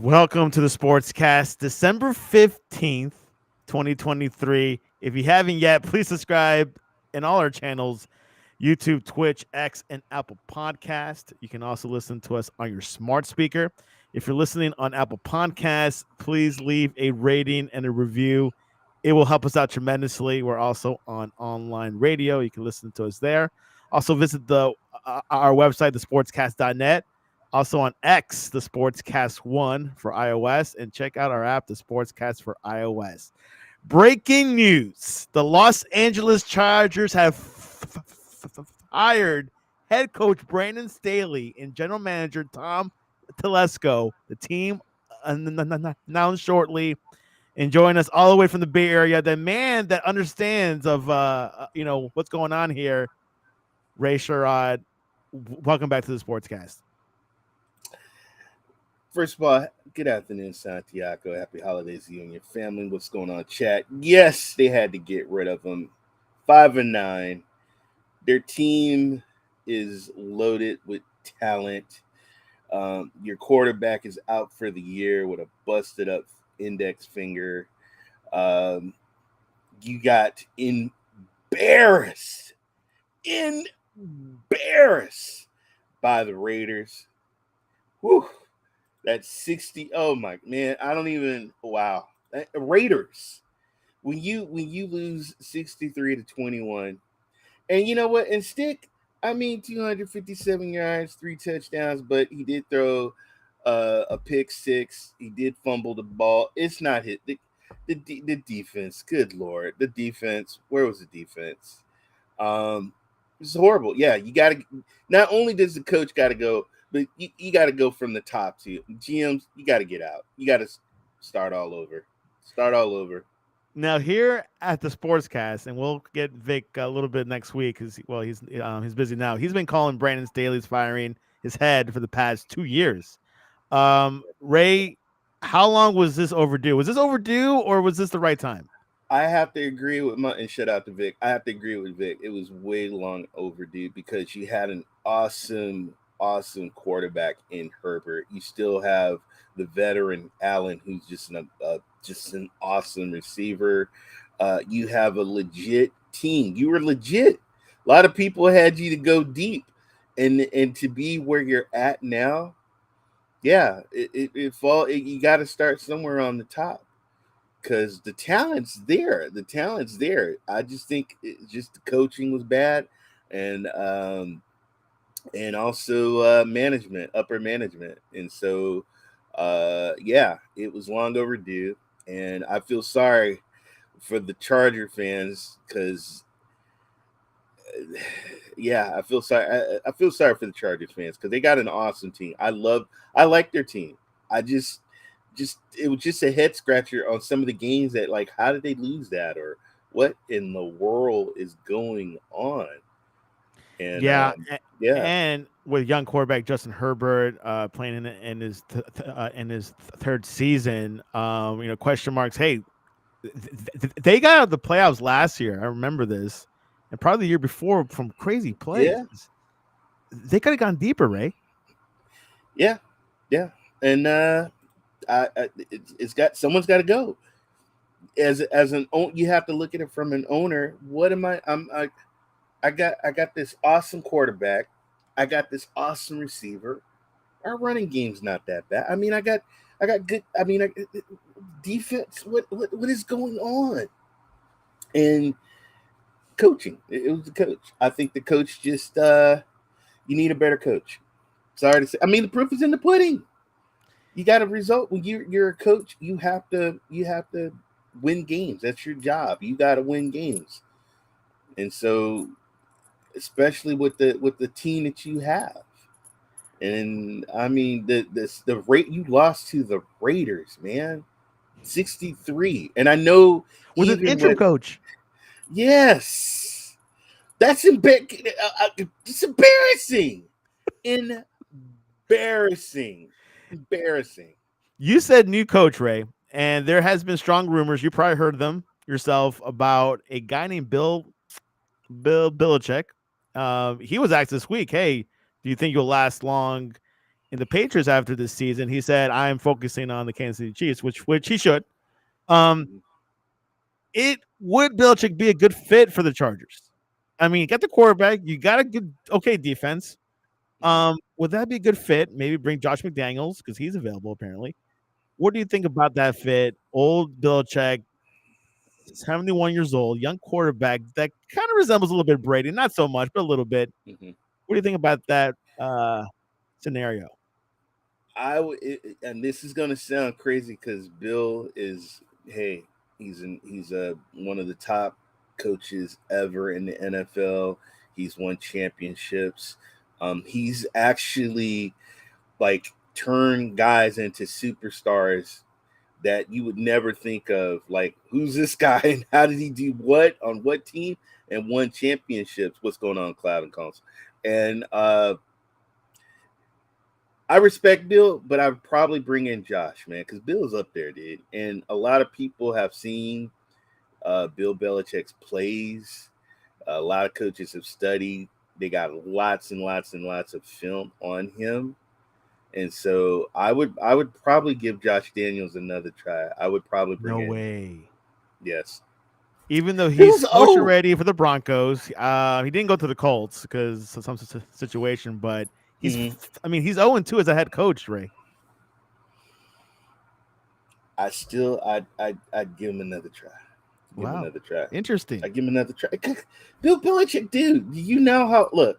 Welcome to the Sportscast, December 15th, 2023. If you haven't yet, please subscribe in all our channels, YouTube, Twitch, X, and Apple Podcast. You can also listen to us on your smart speaker. If you're listening on Apple Podcasts, please leave a rating and a review. It will help us out tremendously. We're also on online radio. You can listen to us there. Also visit our website, thesportscast.net. Also on X, the Sportscast 1 for iOS, and check out our app, the Sportscast for iOS. Breaking news. The Los Angeles Chargers have hired head coach Brandon Staley and general manager Tom Telesco. The team announced shortly. And join us all the way from the Bay Area, the man that understands of what's going on here, Ray Sherrod. Welcome back to the Sportscast. First of all, good afternoon, Santiago. Happy holidays to you and your family. What's going on, chat? Yes, they had to get rid of him. 5-9. Their team is loaded with talent. Your quarterback is out for the year with a busted up index finger. You got embarrassed by the Raiders. Whew. That's 60. Oh my man, I don't even. Wow, Raiders. When you lose 63-21, and you know what? And Stick, 257 yards, 3 touchdowns, but he did throw a pick six. He did fumble the ball. It's not hit the defense. Good Lord, the defense. Where was the defense? It's horrible. Yeah, you got to. Not only does the coach got to go, but you got to go from the top to GMs. You got to get out. You got to start all over. Now here at the Sportscast, and we'll get Vic a little bit next week because he's busy now. He's been calling Brandon Staley's firing his head for the past 2 years. Ray, how long was this overdue? Was this overdue or was this the right time? I have to agree with and shout out to Vic. I have to agree with Vic. It was way long overdue because you had an awesome quarterback in Herbert. You still have the veteran Allen, who's just an awesome receiver. You have a legit team. You were legit. A lot of people had you to go deep, and to be where you're at now. Yeah, you got to start somewhere on the top because the talent's there. I just think just the coaching was bad, and also management, upper management. And so, it was long overdue. And I feel sorry for the Charger fans because, I feel sorry. I feel sorry for the Chargers fans because they got an awesome team. I like their team. It was just a head scratcher on some of the games that, like, how did they lose that, or what in the world is going on? And and with young quarterback Justin Herbert playing in his third season, question marks. Hey, they got out of the playoffs last year. I remember this, and probably the year before from crazy plays. Yeah. They could have gone deeper, Ray. Yeah, and someone's got to go. As an owner, you have to look at it from an owner. What am I? I got this awesome quarterback. I got this awesome receiver. Our running game's not that bad. I got good. Defense. What is going on? And coaching. It was the coach. I think the coach just. You need a better coach. Sorry to say. The proof is in the pudding. You got a result when you're a coach. You have to win games. That's your job. You got to win games. And so, especially with the team that you have, and the rate you lost to the Raiders, man, 63, and I know with an interim coach. Yes, that's it's embarrassing, embarrassing. You said new coach, Ray, and there has been strong rumors. You probably heard them yourself about a guy named Bill Belichick. He was asked this week, hey, do you think you'll last long in the Patriots after this season. He said, "I am focusing on the Kansas City Chiefs," which he should. Um, Mhm. it would Belichick be a good fit for the Chargers? I mean, you got the quarterback, you got a good, okay defense. Mhm. Would that be a good fit? Maybe bring Josh McDaniels because he's available apparently. What do you think about that fit? Old Belichick, 71 years old, young quarterback that kind of resembles a little bit Brady, not so much, but a little bit. Mhm. What do you think about that scenario? And this is gonna sound crazy because Bill is, hey, he's one of the top coaches ever in the NFL. He's won championships. He's actually like turned guys into superstars that you would never think of. Like, who's this guy and how did he do what on what team and won championships? What's going on, Cloud and Calls? And I respect Bill, but I'd probably bring in Josh, man, because Bill's up there, dude. And a lot of people have seen Bill Belichick's plays. A lot of coaches have studied. They got lots and lots and lots of film on him. And so I would probably give Josh Daniels another try. I would probably bring No in, way. yes. Even though he's Bill's coach old. already for the Broncos, he didn't go to the Colts because of some situation. But he's, Mhm. I mean, he's 0-2 as a head coach, Ray. I'd give him another try. Give him Wow, another try. interesting. I'd give him another try. Bill Belichick, dude, you know how look.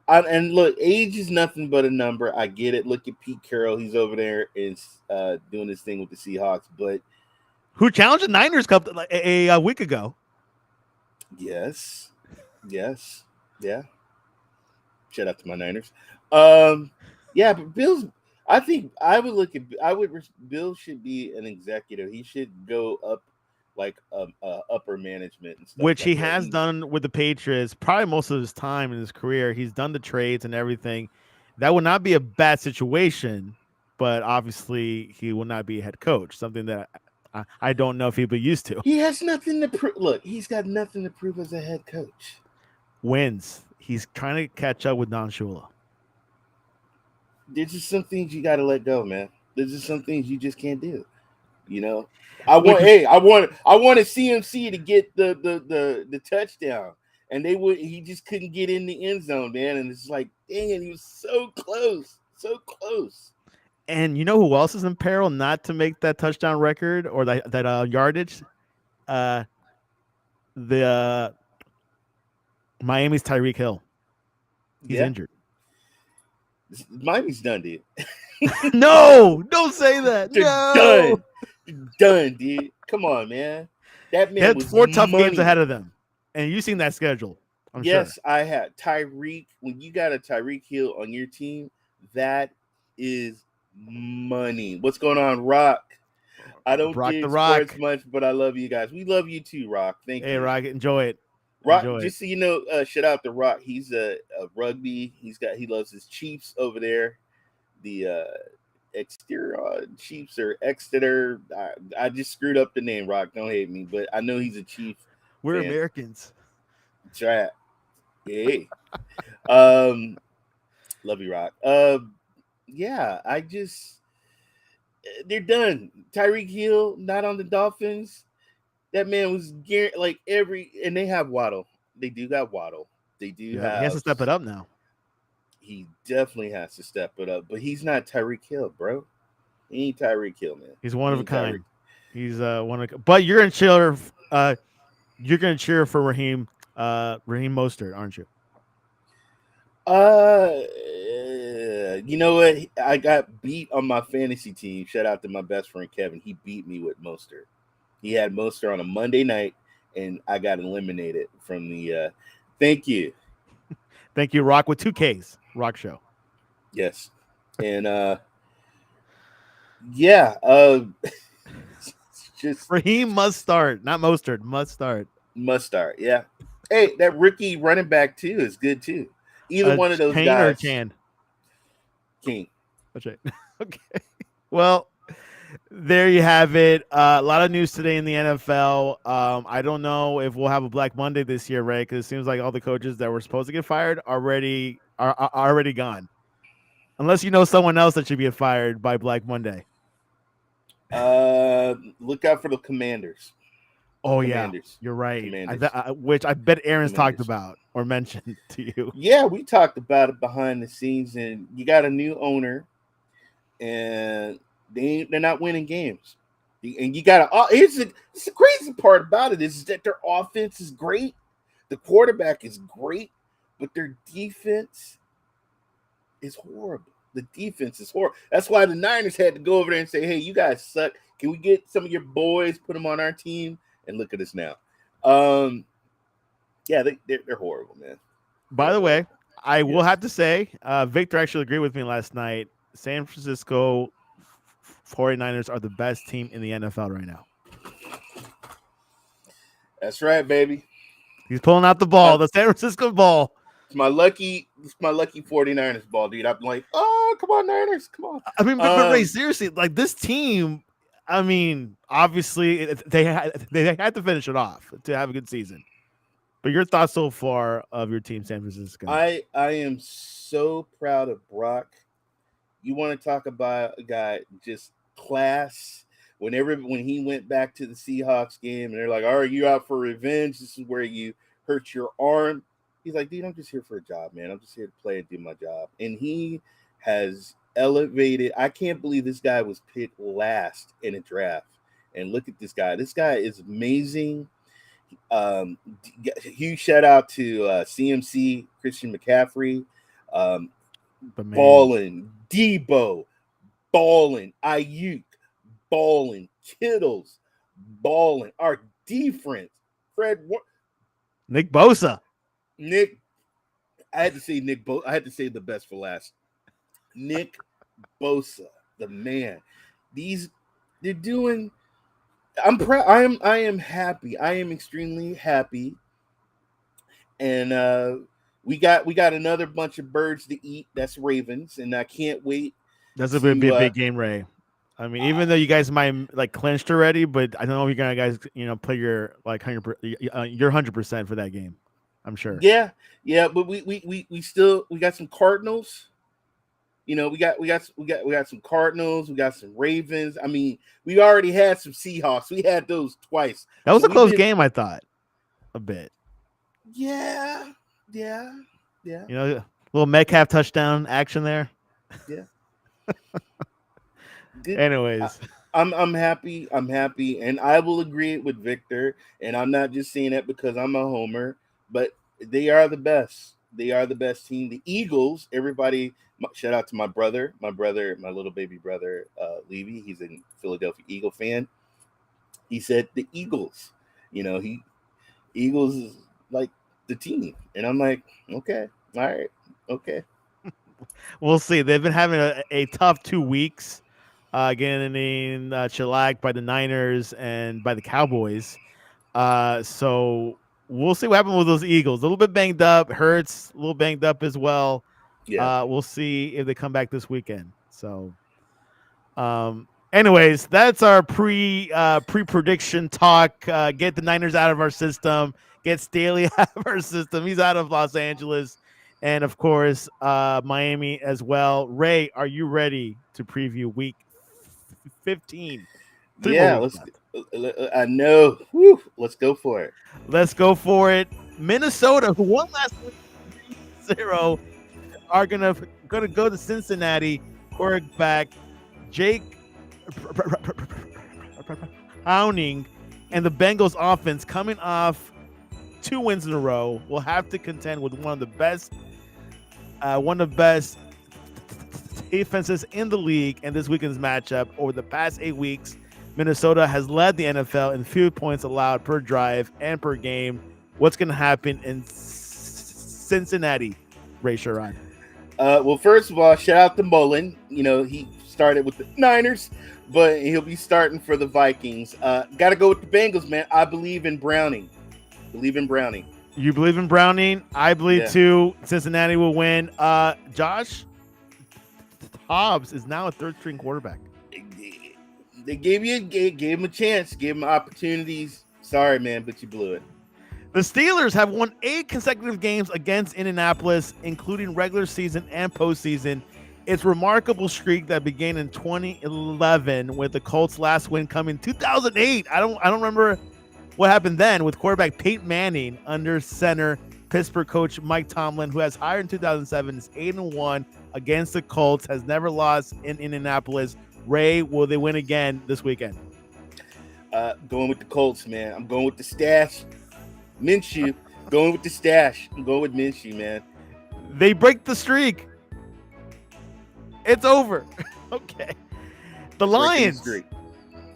And look, age is nothing but a number. I get it. Look at Pete Carroll; he's over there is doing his thing with the Seahawks. But Who challenged the Niners Cup like a week ago? yes, yes, yeah. Shout out to my Niners. Um, yeah, but Bill's. I think I would look at. Bill should be an executive. He should go up like upper management and stuff Which he like that. has done with the Patriots probably most of his time in his career. He's done the trades and everything. That would not be a bad situation, but obviously he will not be a head coach, something that I don't know if he'll be used to. He has nothing to prove. Look, he's got nothing to prove as a head coach. Wins. He's trying to catch up with Don Shula. There's just some things you got to let go, man. There's just some things you just can't do. You know, I Look, want, hey, I wanted CMC to get the touchdown, and he just couldn't get in the end zone, man. And it's like, dang it, he was so close, so close. and you know who else is in peril not to make that touchdown record or that yardage? Uh, the Miami's Tyreek Hill. He's Yeah, injured. Miami's done, dude. No, don't say that. They're No. done. They're done, dude. Come on, man. That They man had was 4 tough games money. ahead of them, and you've seen that schedule, I'm sure. Yes, I had Tyreek. When you got a Tyreek Hill on your team, that is money. What's going on, Rock? I don't Brock the dig sports Rock. much, but I love you guys. We love you too, Rock. Thank Hey, you. Rock, enjoy it. Rock, Enjoy it. just so you know, shout out to Rock. He's a rugby. He loves his Chiefs over there. The exterior Chiefs or Exeter. I just screwed up the name, Rock. Don't hate me, but I know he's a Chief We're fan. Americans. Try it. Hey. Um love you, Rock. Yeah, they're done. Tyreek Hill not on the Dolphins. That man was like and they have Waddle. They do got Waddle. They do Yeah, he has to have. step it up now. He definitely has to step it up, but he's not Tyreek Hill, bro. He ain't Tyreek Hill, man. He's one He of a ain't Tyreek. kind. He's one of. But you're gonna cheer. You're gonna cheer for Raheem Mostert, aren't you? You know what? I got beat on my fantasy team. Shout out to my best friend Kevin. He beat me with Mostert. He had Mostert on a Monday night, and I got eliminated from the. Thank you. Thank you, Rock with 2 Ks. Rock Show. Yes, and yeah, just Raheem must start, not Mostert. Must start. must start. Yeah. Hey, that rookie running back too is good too. Either one of those Chain or guys. Chan? King. That's right. Okay. Well, there you have it. A lot of news today in the NFL. I don't know if we'll have a Black Monday this year, Ray, because it seems like all the coaches that were supposed to get fired are already gone. Unless you know someone else that should be fired by Black Monday. Look out for the Commanders. Oh yeah, Commanders. you're right. Commanders. Which I bet Aaron's talked Commanders. about or mentioned to you. Yeah, we talked about it behind the scenes, and you got a new owner, and they're not winning games. And you got to. Here's the crazy part about it is that their offense is great, the quarterback is great, but their defense is horrible. The defense is horrible. That's why the Niners had to go over there and say, "Hey, you guys suck. Can we get some of your boys, put them on our team?" And look at us now. Yeah, they're horrible, man. By the way, I will have to say, Victor actually agreed with me last night. San Francisco 49ers are the best team in the NFL right now. That's right, baby. He's pulling out the ball, the San Francisco ball. It's my lucky 49ers ball, dude. I'm like, oh, come on, Niners, come on. I mean, but Ray, seriously, like this team. I mean, obviously they had to finish it off to have a good season. But your thoughts so far of your team, San Francisco? I am so proud of Brock. You want to talk about a guy just class. When he went back to the Seahawks game and they're like, "All right, you out for revenge? This is where you hurt your arm." He's like, "Dude, I'm just here for a job, man. I'm just here to play and do my job." And he has elevated. I can't believe this guy was picked last in a draft. And look at this guy. This guy is amazing. Huge shout out to CMC, Christian McCaffrey, balling, Debo, balling, Ayuk, balling, Kittles, balling. Our defense, Nick Bosa. I had to say I had to say the best for last. Nick Bosa, the man. They're doing. I'm proud. I am happy. I am extremely happy. And we got another bunch of birds to eat. That's Ravens, and I can't wait. That's a big game, Ray. I mean, even though you guys might like clinched already, but I don't know if you're gonna guys, play your like 100% for that game. I'm sure. Yeah, but we still got some Cardinals. We got some Cardinals. We got some Ravens. I mean, we already had some Seahawks. We had those twice. That was a close game, I thought. A bit. Yeah. Little Metcalf touchdown action there. Yeah. Anyways, I'm happy. I'm happy, and I will agree with Victor. And I'm not just saying that because I'm a homer, but they are the best. They are the best team. The Eagles. Everybody. Shout out to my little baby brother, Levy. He's a Philadelphia Eagle fan. He said the Eagles. Eagles is like the team, and I'm like, okay, all right, okay. We'll see. They've been having a tough 2 weeks, getting shellacked by the Niners and by the Cowboys. So we'll see what happens with those Eagles. A little bit banged up. Hurts a little banged up as well. Yeah. We'll see if they come back this weekend. So, anyways, that's our pre-prediction talk. Get the Niners out of our system. Get Staley out of our system. He's out of Los Angeles. And, of course, Miami as well. Ray, are you ready to preview week 15? Yeah, I know. Whew, let's go for it. Let's go for it. Minnesota, who won last week 3-0, are gonna go to Cincinnati. Quarterback Jake Browning and the Bengals offense, coming off 2 wins in a row, will have to contend with one of the best defenses in the league. And this weekend's matchup, over the past 8 weeks, Minnesota has led the NFL in field points allowed per drive and per game. What's going to happen in Cincinnati, Ray Sherrod? Well, first of all, shout out to Mullen. He started with the Niners, but he'll be starting for the Vikings. Got to go with the Bengals, man. I believe in Browning. You believe in Browning? I believe too. Cincinnati will win. Josh Hobbs is now a third-string quarterback. They gave him a chance, gave him opportunities. Sorry, man, but you blew it. The Steelers have won 8 consecutive games against Indianapolis, including regular season and postseason. its remarkable streak that began in 2011 with the Colts' last win coming 2008. I don't remember what happened then with quarterback Peyton Manning under center Pittsburgh coach Mike Tomlin, who has hired in 2007, is 8-1 against the Colts, has never lost in Indianapolis. Ray, will they win again this weekend? Going with the Colts, man. I'm going with the stash. Minshew, going with the stash. I'm going with Minshew, man. They break the streak. It's over. Okay. The Lions,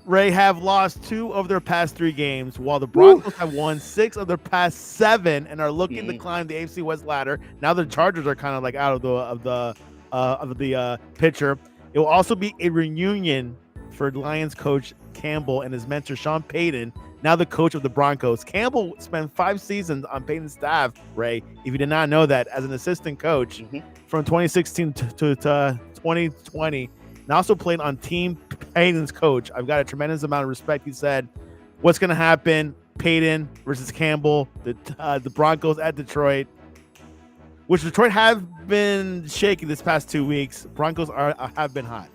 Ray, have lost 2 of their past 3 games, while the Broncos have won 6 of their past 7 and are looking to climb the AFC West ladder. Now the Chargers are kind of like out of the picture. It will also be a reunion for Lions coach Campbell and his mentor Sean Payton, now the coach of the Broncos. Campbell spent 5 seasons on Payton's staff, Ray, if you did not know that, as an assistant coach from 2016 to 2020, and also played on Team Payton's coach. I've got a tremendous amount of respect. He said, what's going to happen? Payton versus Campbell, the Broncos at Detroit, which Detroit have been shaky this past 2 weeks. Broncos have been hot.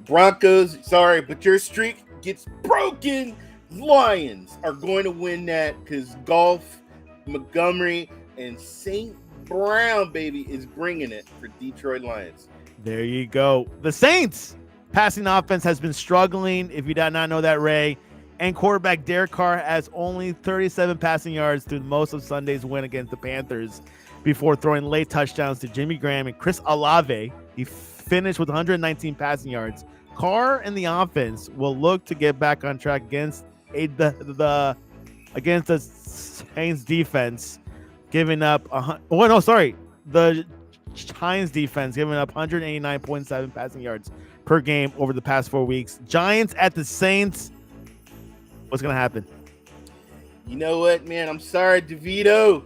Broncos, sorry, but your streak gets broken. Lions are going to win that because Golf, Montgomery, and St. Brown, baby, is bringing it for Detroit Lions. There you go. The Saints passing offense has been struggling, if you did not know that, Ray. And quarterback Derek Carr has only 37 passing yards through most of Sunday's win against the Panthers before throwing late touchdowns to Jimmy Graham and Chris Olave. He finished with 119 passing yards. Carr and the offense will look to get back on track against the Saints defense, giving up the Giants defense giving up 189.7 passing yards per game over the past 4 weeks. Giants at the Saints. What's going to happen? You know what, man? I'm sorry, DeVito.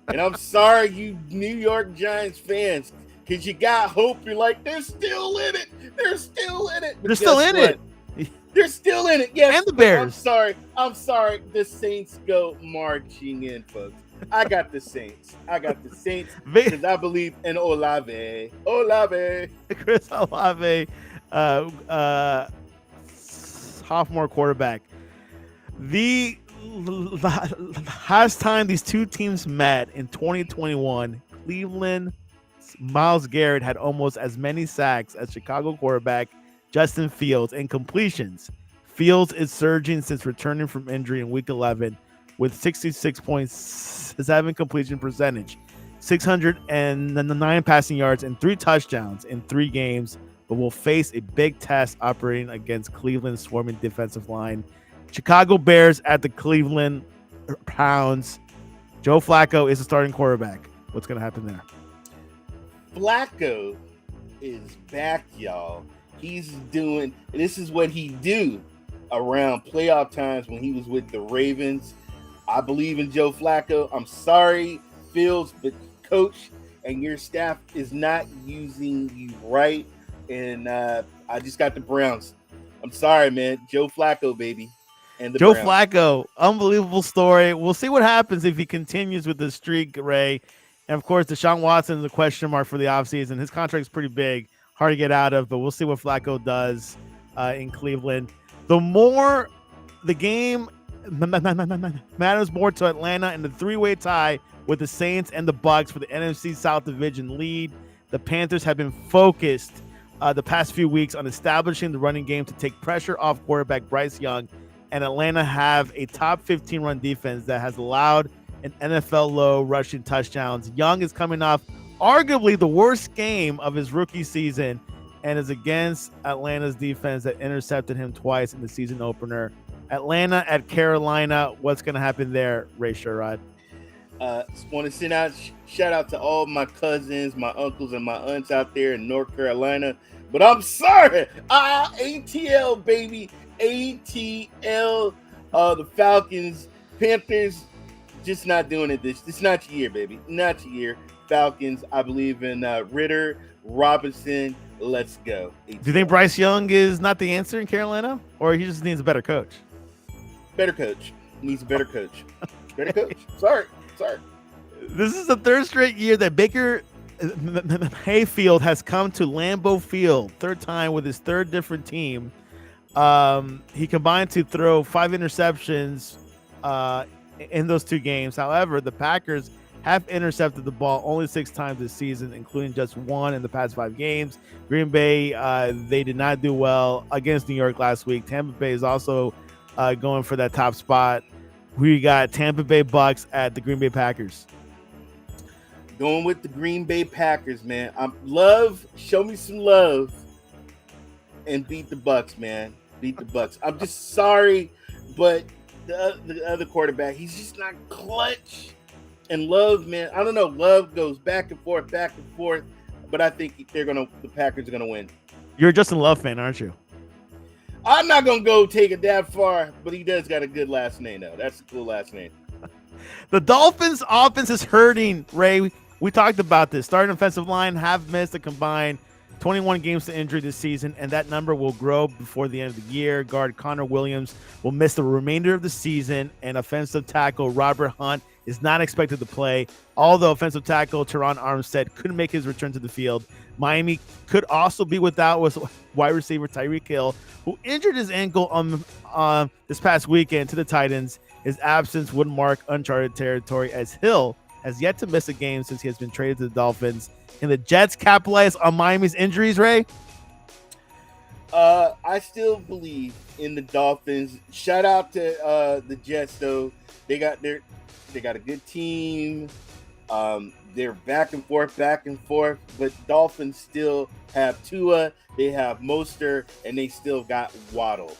And I'm sorry, you New York Giants fans, because you got hope. You're like, they're still in it. They're still in it. But they're still in it. They're still in it. Yes. And the Bears. I'm sorry. The Saints go marching in, folks. I got the Saints because I believe in Olave. Chris Olave, sophomore quarterback. The last time these two teams met in 2021, Cleveland's Myles Garrett had almost as many sacks as Chicago quarterback Justin Fields and completions. Fields is surging since returning from injury in Week 11 with 66.7 completion percentage, 609 passing yards, and 3 touchdowns in 3 games, but will face a big test operating against Cleveland's swarming defensive line. Chicago Bears at the Cleveland Browns. Joe Flacco is the starting quarterback. What's going to happen there? Flacco is back, y'all. He's doing, this is what he do around playoff times when he was with the Ravens. I believe in Joe Flacco. I'm sorry, Fields, but coach and your staff is not using you right. And I just got the Browns. I'm sorry, man. Joe Flacco, baby. And the Browns. Flacco, unbelievable story. We'll see what happens if he continues with the streak, Ray. And, of course, Deshaun Watson is a question mark for the offseason. His contract's pretty big, hard to get out of, but we'll see what Flacco does in Cleveland. The more the game matters more to Atlanta in the 3-way tie with the Saints and the Bucs for the NFC South Division lead. The Panthers have been focused the past few weeks on establishing the running game to take pressure off quarterback Bryce Young, and Atlanta have a top 15 run defense that has allowed an NFL low rushing touchdowns. Young is coming off arguably the worst game of his rookie season and is against Atlanta's defense that intercepted him twice in the season opener. Atlanta at Carolina. What's going to happen there, Ray Sherrod? Want to send out shout out to all my cousins, my uncles, and my aunts out there in North Carolina. But I'm sorry, ATL baby, ATL. The Falcons, Panthers, just not doing it. This not your year, baby. Not your year. Falcons. I believe in Ritter, Robinson. Let's go. ATL. Do you think Bryce Young is not the answer in Carolina, or he just needs a better coach? Better coach. Needs a better coach. Better coach. Sorry. This is the third straight year that Baker Hayfield has come to Lambeau Field, third time with his third different team. He combined to throw 5 interceptions in those 2 games. However, the Packers have intercepted the ball only 6 times this season, including just 1 in the past 5 games. Green Bay, they did not do well against New York last week. Tampa Bay is also going for that top spot. We got Tampa Bay Bucks at the Green Bay Packers. Going with the Green Bay Packers, man. Show me some love, and beat the Bucks, man. Beat the Bucks. I'm just sorry, but the other quarterback, he's just not clutch. And Love, man, I don't know. Love goes back and forth, but I think the Packers are gonna win. You're a Justin Love fan, aren't you? I'm not gonna go take it that far, but he does got a good last name, though. That's a cool last name. The Dolphins' offense is hurting, Ray. We talked about this. Starting offensive line have missed a combined 21 games to injury this season, and that number will grow before the end of the year. Guard Connor Williams will miss the remainder of the season, and offensive tackle Robert Hunt is not expected to play. Although offensive tackle Teron Armstead couldn't make his return to the field. Miami could also be without wide receiver Tyreek Hill, who injured his ankle on this past weekend to the Titans. His absence would mark uncharted territory, as Hill has yet to miss a game since he has been traded to the Dolphins. Can the Jets capitalize on Miami's injuries, Ray? I still believe in the Dolphins. Shout out to the Jets, though. They got a good team. They're back and forth, but Dolphins still have Tua, they have Mostert, and they still got Waddle.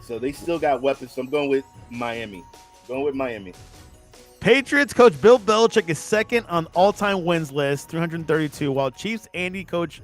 So they still got weapons. So I'm going with Miami. Patriots coach Bill Belichick is second on all-time wins list, 332, while Chiefs coach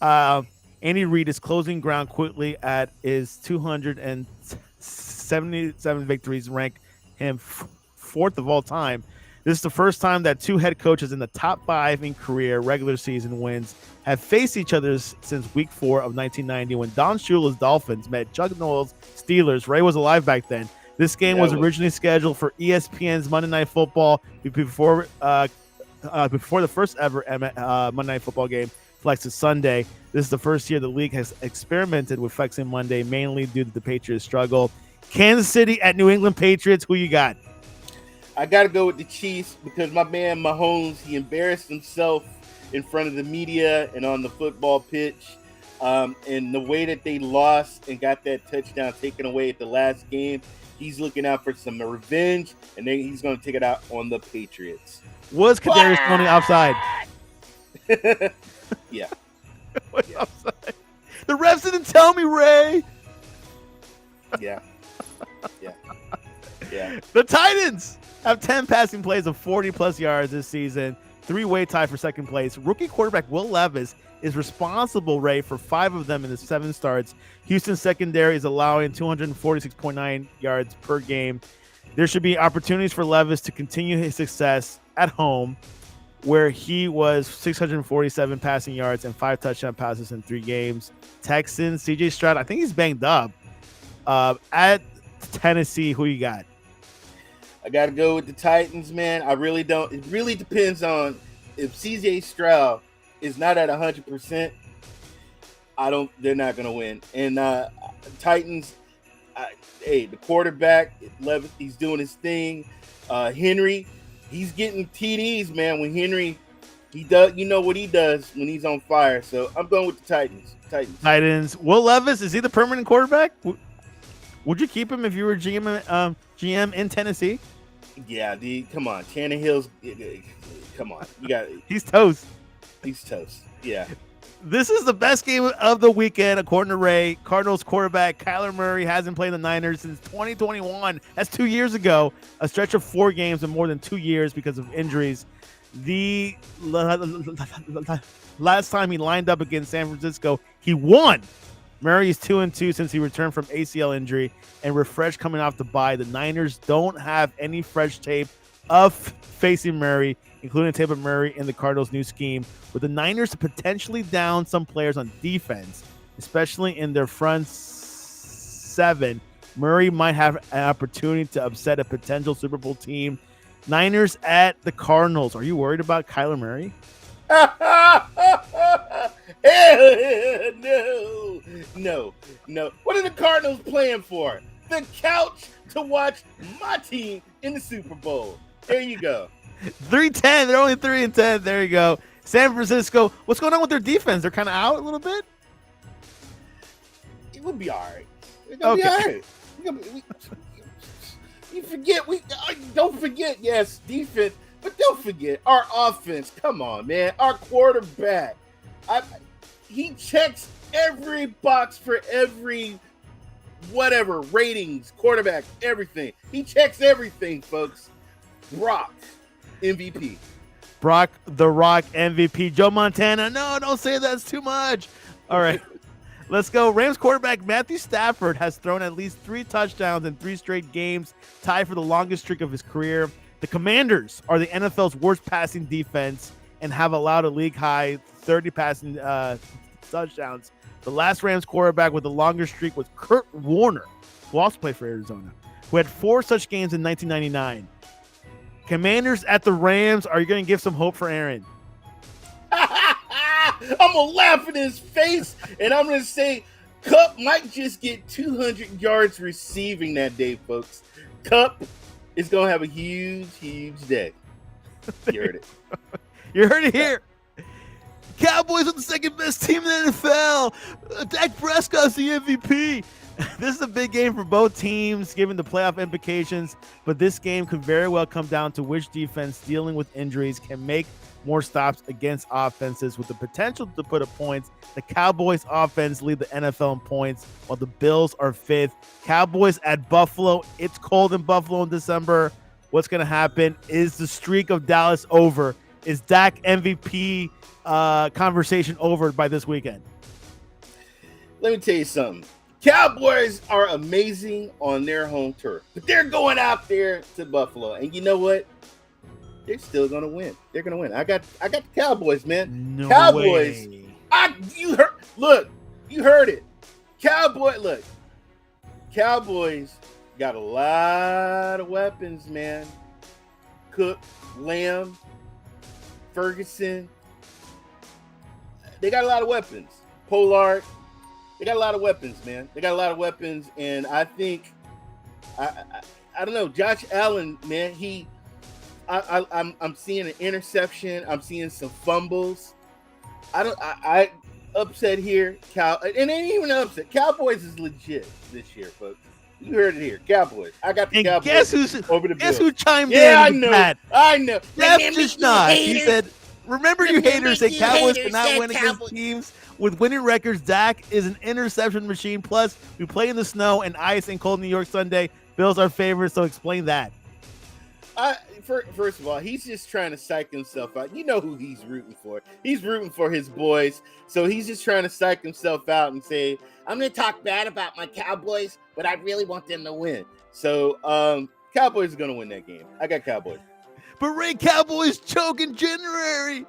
Andy Reid is closing ground quickly at his 277 victories, rank him fourth of all time. This is the first time that 2 head coaches in the top 5 in career regular season wins have faced each other since week 4 of 1990 when Don Shula's Dolphins met Chuck Noll's Steelers. Ray was alive back then. This game was originally scheduled for ESPN's Monday Night Football before the first ever Monday Night Football game flexed to Sunday. This is the first year the league has experimented with flexing Monday, mainly due to the Patriots' struggle. Kansas City at New England Patriots. Who you got? I got to go with the Chiefs because my man Mahomes, he embarrassed himself in front of the media and on the football pitch. And the way that they lost and got that touchdown taken away at the last game, he's looking out for some revenge, and then he's going to take it out on the Patriots. Was Kadarius Toney offside? Yeah. Offside? The refs didn't tell me, Ray. Yeah. The Titans have 10 passing plays of 40-plus yards this season, 3-way tie for second place. Rookie quarterback Will Levis is responsible, Ray, for 5 of them in the 7 starts. Houston's secondary is allowing 246.9 yards per game. There should be opportunities for Levis to continue his success at home, where he was 647 passing yards and 5 touchdown passes in 3 games. Texans, CJ Stroud, I think he's banged up. At Tennessee, who you got? I got to go with the Titans, man. I really don't. It really depends on if CJ Stroud is not at 100%. They're not going to win. And Titans, the quarterback, Levis, he's doing his thing. Henry, he's getting TDs, man. When Henry, he does, you know what he does when he's on fire. So I'm going with the Titans. Titans. Will Levis, is he the permanent quarterback? Would you keep him if you were GM in Tennessee? Yeah, come on. Tannehill's, come on. He's toast. He's toast. Yeah. This is the best game of the weekend, according to Ray. Cardinals quarterback Kyler Murray hasn't played the Niners since 2021. That's 2 years ago. A stretch of 4 games in more than 2 years because of injuries. The last time he lined up against San Francisco, he won. Murray is 2-2 since he returned from ACL injury and refreshed coming off the bye. The Niners don't have any fresh tape of facing Murray, including tape of Murray in the Cardinals' new scheme, with the Niners potentially down some players on defense, especially in their front 7. Murray might have an opportunity to upset a potential Super Bowl team. Niners at the Cardinals. Are you worried about Kyler Murray? Hell no, no, no. What are the Cardinals playing for? The couch to watch my team in the Super Bowl. There you go. 3-10. They're only 3-10. There you go. San Francisco. What's going on with their defense? They're kind of out a little bit. It will be all right. It's gonna be all right. You forget don't forget. Yes, defense, but don't forget our offense. Come on, man. Our quarterback. He checks every box for every whatever ratings, quarterback, everything. He checks everything, folks. Brock, MVP. Brock the Rock MVP. Joe Montana. No, don't say that's too much. All right. Let's go. Rams quarterback Matthew Stafford has thrown at least 3 touchdowns in 3 straight games, tied for the longest streak of his career. The Commanders are the NFL's worst passing defense and have allowed a league-high 30 passing touchdowns. The last Rams quarterback with the longest streak was Kurt Warner, who also played for Arizona, who had 4 such games in 1999. Commanders at the Rams. Are you going to give some hope for Aaron? I'm going to laugh in his face, and I'm going to say Cup might just get 200 yards receiving that day, folks. Cup is going to have a huge, huge day. You heard it. You heard it here. Cowboys are the second best team in the NFL. Dak Prescott's the MVP. This is a big game for both teams, given the playoff implications, but this game could very well come down to which defense dealing with injuries can make more stops against offenses with the potential to put up points. The Cowboys offense lead the NFL in points, while the Bills are 5th. Cowboys at Buffalo. It's cold in Buffalo in December. What's going to happen? Is the streak of Dallas over? Is Dak MVP conversation over by this weekend? Let me tell you something. Cowboys are amazing on their home turf, but they're going out there to Buffalo, and you know what? They're still gonna win. They're gonna win. I got the Cowboys, man. No Cowboys. way. You heard. Look, you heard it. Cowboys got a lot of weapons, man. Cook, Lamb, Ferguson. They got a lot of weapons. Pollard. They got a lot of weapons, man. They got a lot of weapons, and I think I don't know. Josh Allen, man, I'm seeing an interception. I'm seeing some fumbles. I upset here. It ain't even an upset. Cowboys is legit this year, folks. You heard it here. Cowboys. I got the And Cowboys guess over the Bills. Guess who chimed Yeah, I in? know. I know. Jeff Remember, just not. He haters. said, remember you haters say you Cowboys haters cannot said win against Cowboys. teams with winning records. Dak is an interception machine. Plus, we play in the snow and ice and cold New York Sunday. Bills are favorites, so explain that. First of all, he's just trying to psych himself out. You know who he's rooting for. He's rooting for his boys. So he's just trying to psych himself out and say, I'm going to talk bad about my Cowboys, but I really want them to win. So Cowboys are going to win that game. I got Cowboys. But Ray, Cowboys choke in January.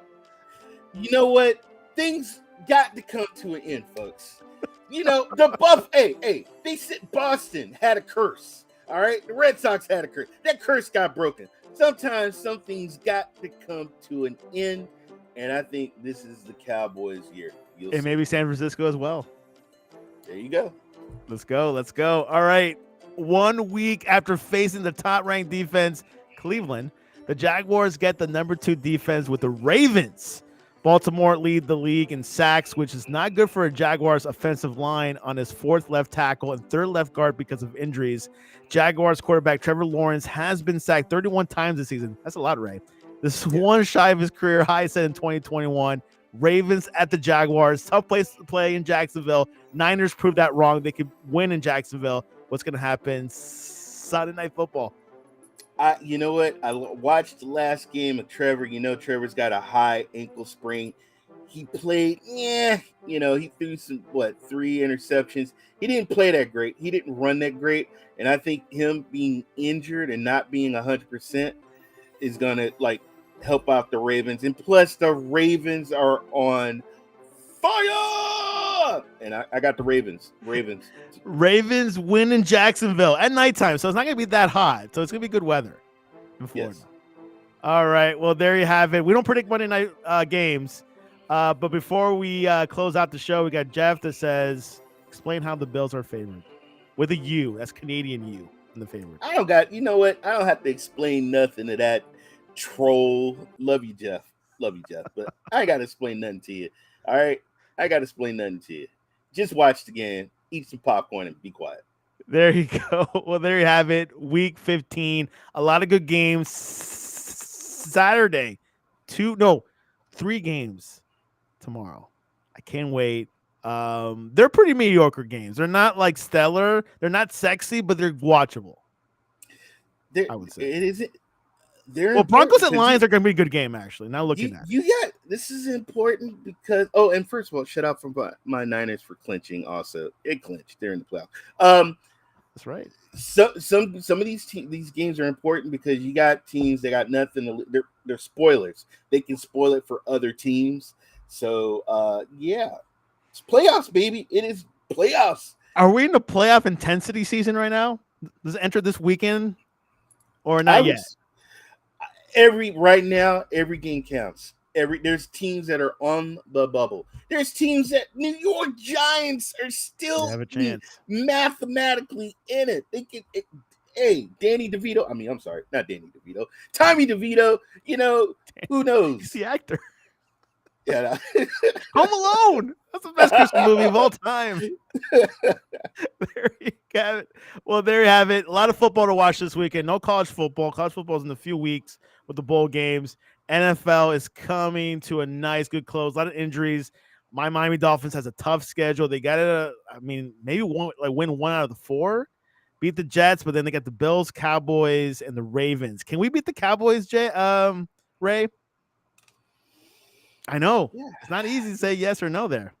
You know what? Things got to come to an end, folks. You know, they said Boston had a curse. All right, the Red Sox had a curse. That curse got broken. Sometimes some things got to come to an end, and I think this is the Cowboys' year. And maybe San Francisco as well. There you go. Let's go. All right. 1 week after facing the top-ranked defense, Cleveland, the Jaguars get the number 2 defense with the Ravens. Baltimore lead the league in sacks, which is not good for a Jaguars offensive line on his 4th left tackle and 3rd left guard because of injuries. Jaguars quarterback Trevor Lawrence has been sacked 31 times this season. That's a lot, Ray. This is one shy of his career high set in 2021. Ravens at the Jaguars. Tough place to play in Jacksonville. Niners proved that wrong. They could win in Jacksonville. What's going to happen Sunday Night Football? You know what? I watched the last game of Trevor. You know, Trevor's got a high ankle sprain. He played, he threw 3 interceptions. He didn't play that great. He didn't run that great. And I think him being injured and not being 100% is going to, help out the Ravens. And plus, the Ravens are on fire! And I got the Ravens. Ravens win in Jacksonville at nighttime, so it's not going to be that hot. So it's going to be good weather in Florida. Yes. All right. Well, there you have it. We don't predict Monday night games. But before we close out the show, we got Jeff that says, explain how the Bills are favored. With a U. That's Canadian U in the favorite. I don't got, you know what? I don't have to explain nothing to that troll. Love you, Jeff. Love you, Jeff. But I ain't got to explain nothing to you. All right? I got to explain nothing to you. Just watch the game, eat some popcorn, and be quiet. There you go. Well, there you have it. Week 15. A lot of good games. Saturday. 3 games tomorrow. I can't wait. They're pretty mediocre games. They're not like stellar. They're not sexy, but they're watchable. I would say it isn't. Well, Broncos and Lions are going to be a good game, actually. Now looking at it. This is important because and first of all, shout out from my Niners for clinching. Also, it clinched. They're in the playoff. That's right. So some of these games are important because you got teams that got nothing. They're spoilers. They can spoil it for other teams. So yeah, it's playoffs, baby. It is playoffs. Are we in the playoff intensity season right now? Does it enter this weekend or not yet? Right now, every game counts. There's teams that are on the bubble. There's teams that New York Giants are still have a chance mathematically in it. They can. Hey, Danny DeVito. I mean, I'm sorry, not Danny DeVito. Tommy DeVito. You know, who knows? He's the actor. Yeah. Home Alone. That's the best Christmas movie of all time. There you have it. Well, there you have it. A lot of football to watch this weekend. No college football. College football is in a few weeks with the bowl games. NFL is coming to a nice, good close. A lot of injuries. My Miami Dolphins has a tough schedule. They got to, maybe win 1 out of the 4, beat the Jets, but then they got the Bills, Cowboys, and the Ravens. Can we beat the Cowboys, Ray? I know. Yeah. It's not easy to say yes or no there.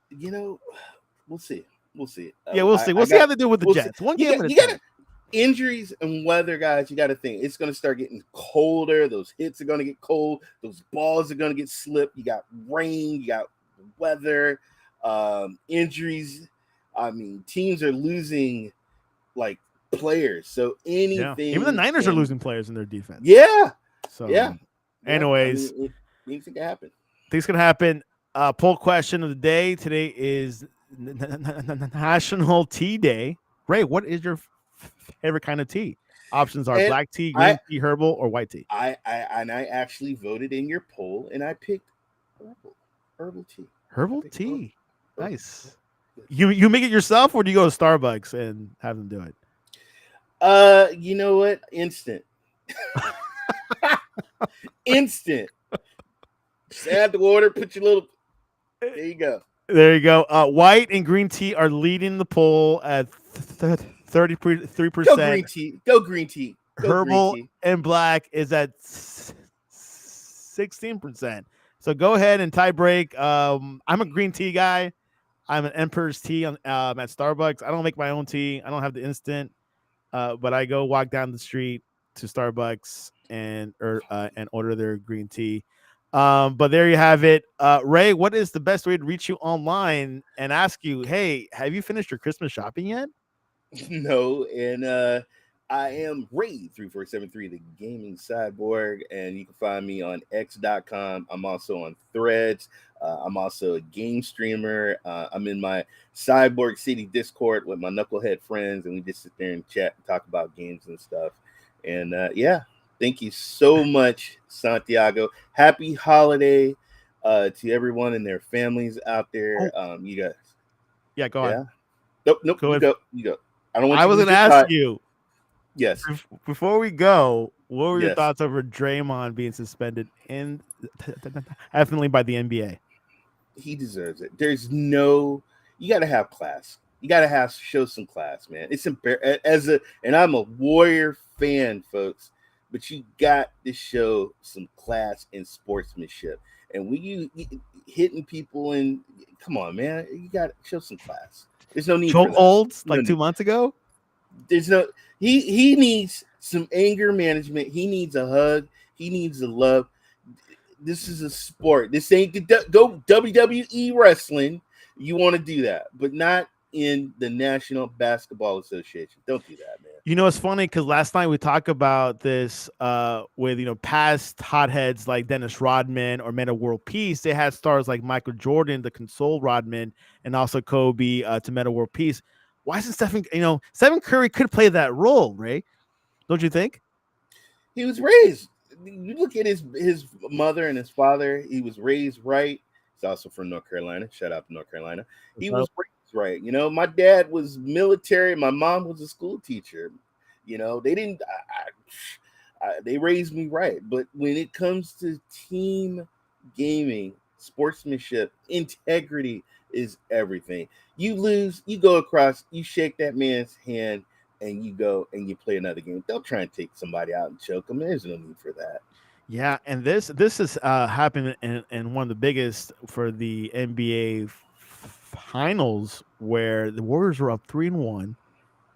You know, we'll see. We'll see. We'll see. We'll see how they do with the Jets. One game at a time. Injuries and weather, guys, you got to think. It's going to start getting colder. Those hits are going to get cold. Those balls are going to get slipped. You got rain. You got weather. Injuries. I mean, teams are losing, like, players. So anything. Yeah. Even the Niners are losing players in their defense. Yeah. So, yeah. Anyways. Things can happen. Things can happen. Poll question of the day. Today is National Tea Day. Ray, what is your favorite kind of tea? Options are black tea, green tea, herbal, or white tea. I actually voted in your poll, and I picked herbal tea. Herbal tea. Nice. You make it yourself, or do you go to Starbucks and have them do it? You know what? Instant. Instant. Just add the water, put your little. There you go. There you go. White and green tea are leading the poll at 33%. Go green tea. Go green tea. Herbal and black is at 16%. So go ahead and tie break. I'm a green tea guy. I'm an Emperor's tea at Starbucks. I don't make my own tea. I don't have the instant, but I go walk down the street to Starbucks and order their green tea. But there you have it. Ray, what is the best way to reach you online and ask you, hey, have you finished your Christmas shopping yet? No, and I am Ray3473, the gaming cyborg, and you can find me on x.com. I'm also on Threads. I'm also a game streamer. I'm in my Cyborg City Discord with my knucklehead friends, and we just sit there and chat and talk about games and stuff. And thank you so much, Santiago. Happy holiday to everyone and their families out there. You guys. Yeah, go on. Nope. You go. I don't want. I was going to ask you. Yes. Before we go, what were your thoughts over Draymond being suspended definitely by the NBA? He deserves it. You got to have class. You got to show some class, man. It's and I'm a Warrior fan, folks, but you got to show some class and sportsmanship. And when you hitting people and come on, man, you got to show some class. There's no need for that. Olds like 2 months ago. There's no. He needs some anger management. He needs a hug. He needs a love. This is a sport. This ain't go WWE wrestling. You want to do that, but not in the National Basketball Association. Don't do that, man. You know, it's funny because last night we talked about this with past hotheads like Dennis Rodman or Meta World Peace. They had stars like Michael Jordan to console Rodman, and also Kobe to Meta World Peace. Why isn't Stephen Curry could play that role, Ray? Don't you think? He was raised. You look at his mother and his father. He was raised right. He's also from North Carolina. Shout out to North Carolina. He was raised right. You know, my dad was military. My mom was a school teacher. You know, they didn't. They raised me right. But when it comes to team gaming, sportsmanship, integrity is everything. You lose, you go across, you shake that man's hand, and you go and you play another game. They'll try and take somebody out and choke them. There's no need for that. Yeah, and this has happened in one of the biggest for the NBA finals where the Warriors were up 3-1.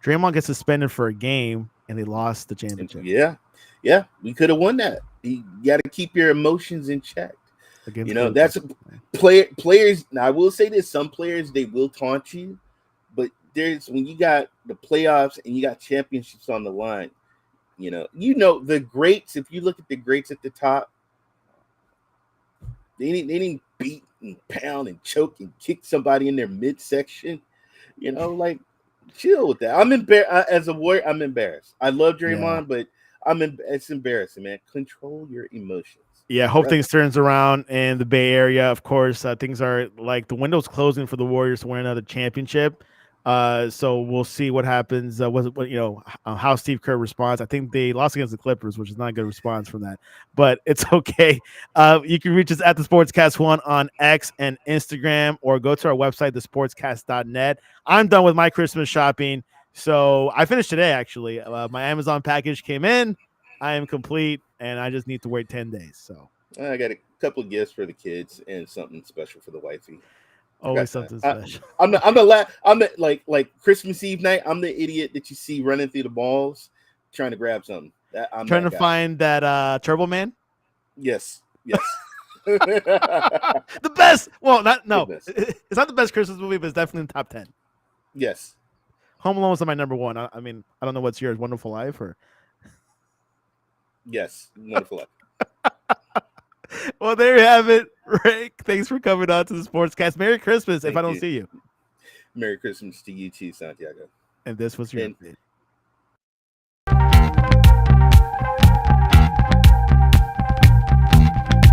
Draymond gets suspended for a game and they lost the championship. Yeah, we could have won that. You got to keep your emotions in check. Against That's players. Now, I will say this: some players they will taunt you, but there's when you got the playoffs and you got championships on the line. The greats. If you look at the greats at the top, they didn't beat and pound and choke and kick somebody in their midsection. Like chill with that. I'm embarrassed as a Warrior. I'm embarrassed. I love Draymond, but it's embarrassing, man. Control your emotions. Yeah, hope things turns around in the Bay Area. Of course, things are like the window's closing for the Warriors to win another championship. So we'll see what happens. How Steve Kerr responds. I think they lost against the Clippers, which is not a good response from that, but it's okay. You can reach us at the Sportscast1 on X and Instagram, or go to our website, thesportscast.net. I'm done with my Christmas shopping. So I finished today, actually. My Amazon package came in. I am complete, and I just need to wait 10 days. So I got a couple of gifts for the kids and something special for the wifey. Always something special. I'm like Christmas Eve night. I'm the idiot that you see running through the malls trying to grab something. I'm trying to find that Turbo Man. Yes. The best. Well, it's not the best Christmas movie, but it's definitely in the top 10. Yes. Home Alone is my number one. I mean, I don't know what's yours. Wonderful Life or. Yes, Wonderful Life. Well, there you have it, Rick. Thanks for coming on to the Sportscast. Merry Christmas if I don't see you. Merry Christmas to you too, Santiago. And this was your update.